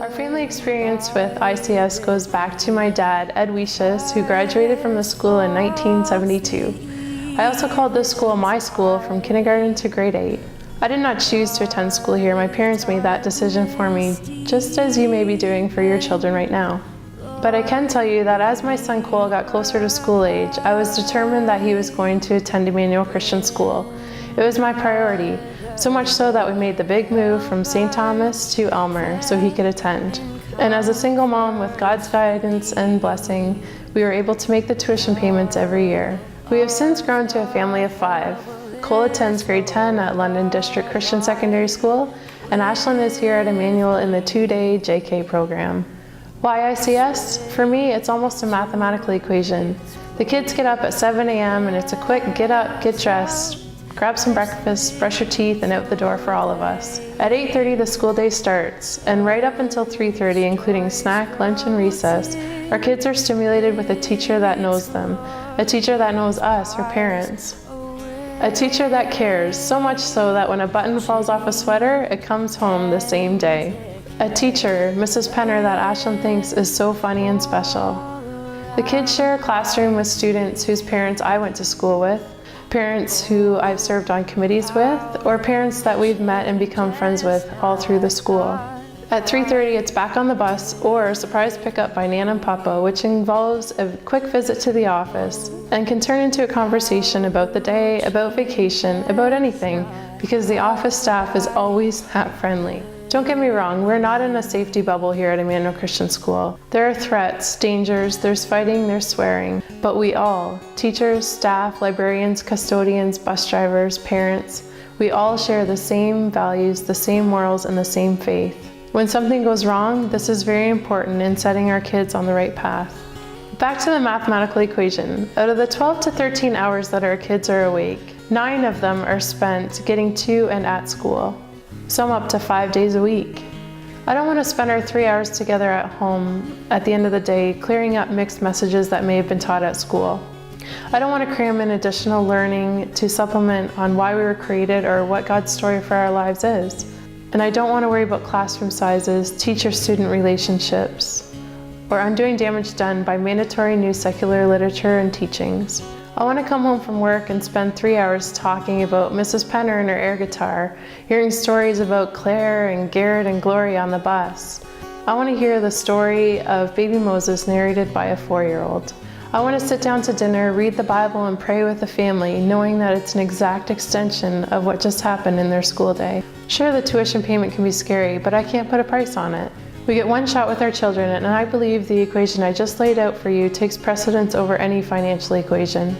Our family experience with ICS goes back to my dad, Ed Wiesius, who graduated from the school in 1972. I also called this school my school from kindergarten to grade 8. I did not choose to attend school here. My parents made that decision for me, just as you may be doing for your children right now. But I can tell you that as my son Cole got closer to school age, I was determined that he was going to attend Immanuel Christian School. It was my priority, so much so that we made the big move from St. Thomas to Elmer so he could attend. And as a single mom with God's guidance and blessing, we were able to make the tuition payments every year. We have since grown to a family of 5. Cole attends grade 10 at London District Christian Secondary School, and Ashlyn is here at Immanuel in the 2-day JK program. Why ICS? For me, it's almost a mathematical equation. The kids get up at 7 a.m. and it's a quick get up, get dressed, grab some breakfast, brush your teeth, and out the door for all of us. At 8:30, the school day starts, and right up until 3:30, including snack, lunch, and recess, our kids are stimulated with a teacher that knows them, a teacher that knows us, her parents, a teacher that cares, so much so that when a button falls off a sweater, it comes home the same day. A teacher, Mrs. Penner, that Ashlyn thinks is so funny and special. The kids share a classroom with students whose parents I went to school with, parents who I've served on committees with, or parents that we've met and become friends with all through the school. At 3:30, it's back on the bus or a surprise pickup by Nan and Papa, which involves a quick visit to the office and can turn into a conversation about the day, about vacation, about anything, because the office staff is always that friendly. Don't get me wrong, we're not in a safety bubble here at Immanuel Christian School. There are threats, dangers, there's fighting, there's swearing, but we all, teachers, staff, librarians, custodians, bus drivers, parents, we all share the same values, the same morals, and the same faith. When something goes wrong, this is very important in setting our kids on the right path. Back to the mathematical equation. Out of the 12 to 13 hours that our kids are awake, 9 of them are spent getting to and at school. Some up to 5 days a week. I don't want to spend our 3 hours together at home at the end of the day clearing up mixed messages that may have been taught at school. I don't want to cram in additional learning to supplement on why we were created or what God's story for our lives is. And I don't want to worry about classroom sizes, teacher-student relationships, or undoing damage done by mandatory new secular literature and teachings. I want to come home from work and spend 3 hours talking about Mrs. Penner and her air guitar, hearing stories about Claire and Garrett and Gloria on the bus. I want to hear the story of baby Moses narrated by a 4-year-old. I want to sit down to dinner, read the Bible, and pray with the family, knowing that it's an exact extension of what just happened in their school day. Sure, the tuition payment can be scary, but I can't put a price on it. We get one shot with our children, and I believe the equation I just laid out for you takes precedence over any financial equation.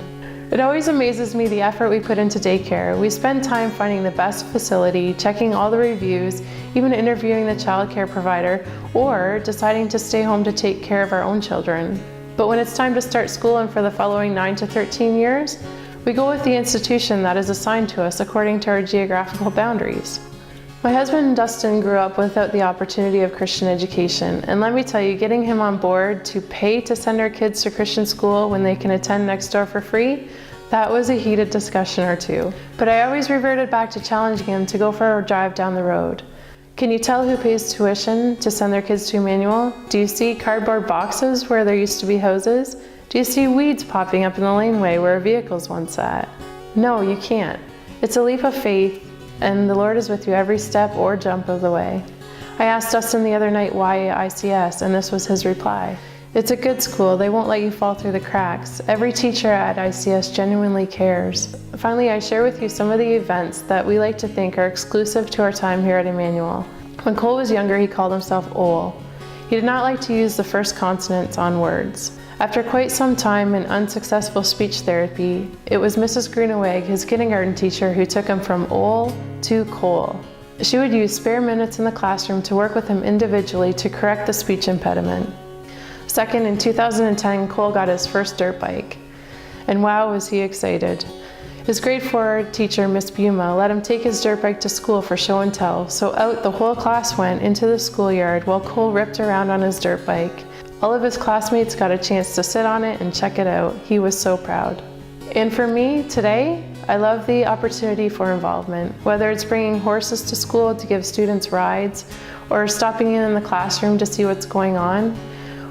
It always amazes me the effort we put into daycare. We spend time finding the best facility, checking all the reviews, even interviewing the child care provider, or deciding to stay home to take care of our own children. But when it's time to start school and for the following 9 to 13 years, we go with the institution that is assigned to us according to our geographical boundaries. My husband Dustin grew up without the opportunity of Christian education, and let me tell you, getting him on board to pay to send our kids to Christian school when they can attend next door for free, that was a heated discussion or two. But I always reverted back to challenging him to go for a drive down the road. Can you tell who pays tuition to send their kids to Immanuel? Do you see cardboard boxes where there used to be houses? Do you see weeds popping up in the laneway where vehicles once sat? No, you can't. It's a leap of faith, and the Lord is with you every step or jump of the way. I asked Dustin the other night why ICS, and this was his reply. It's a good school. They won't let you fall through the cracks. Every teacher at ICS genuinely cares. Finally, I share with you some of the events that we like to think are exclusive to our time here at Immanuel. When Cole was younger, he called himself Ole. He did not like to use the first consonants on words. After quite some time in unsuccessful speech therapy, it was Mrs. Gruneweg, his kindergarten teacher, who took him from Ole to Cole. She would use spare minutes in the classroom to work with him individually to correct the speech impediment. Second, in 2010, Cole got his first dirt bike. And wow, was he excited. His grade 4 teacher, Miss Buma, let him take his dirt bike to school for show and tell, so out the whole class went into the schoolyard while Cole ripped around on his dirt bike. All of his classmates got a chance to sit on it and check it out. He was so proud. And for me, today, I love the opportunity for involvement, whether it's bringing horses to school to give students rides, or stopping in the classroom to see what's going on,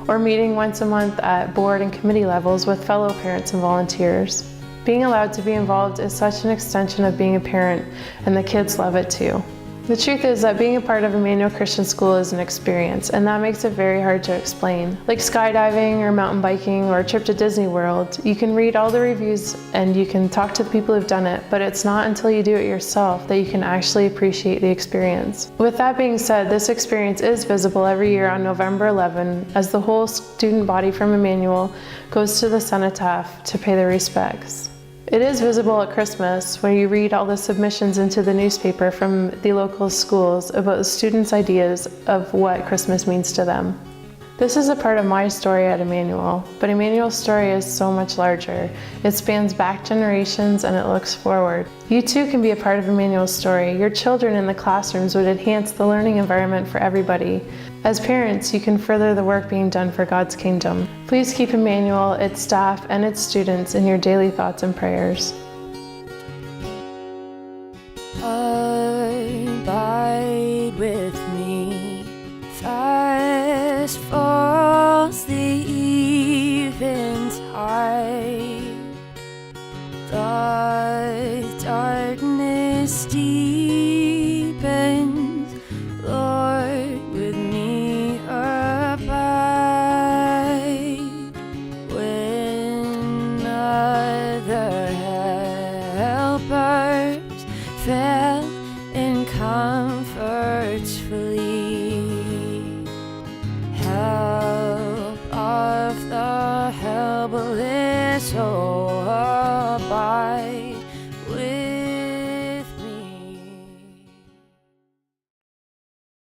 or meeting once a month at board and committee levels with fellow parents and volunteers. Being allowed to be involved is such an extension of being a parent, and the kids love it too. The truth is that being a part of Immanuel Christian School is an experience, and that makes it very hard to explain. Like skydiving or mountain biking or a trip to Disney World, you can read all the reviews and you can talk to the people who've done it, but it's not until you do it yourself that you can actually appreciate the experience. With that being said, this experience is visible every year on November 11 as the whole student body from Immanuel goes to the cenotaph to pay their respects. It is visible at Christmas when you read all the submissions into the newspaper from the local schools about the students' ideas of what Christmas means to them. This is a part of my story at Immanuel, but Immanuel's story is so much larger. It spans back generations and it looks forward. You too can be a part of Immanuel's story. Your children in the classrooms would enhance the learning environment for everybody. As parents, you can further the work being done for God's kingdom. Please keep Immanuel, its staff, and its students in your daily thoughts and prayers. Abide with me, fast falls the eventide, the darkness deepens, Lord, with me abide, when other helpers fail and comforts flee, help of the helpless, oh abide.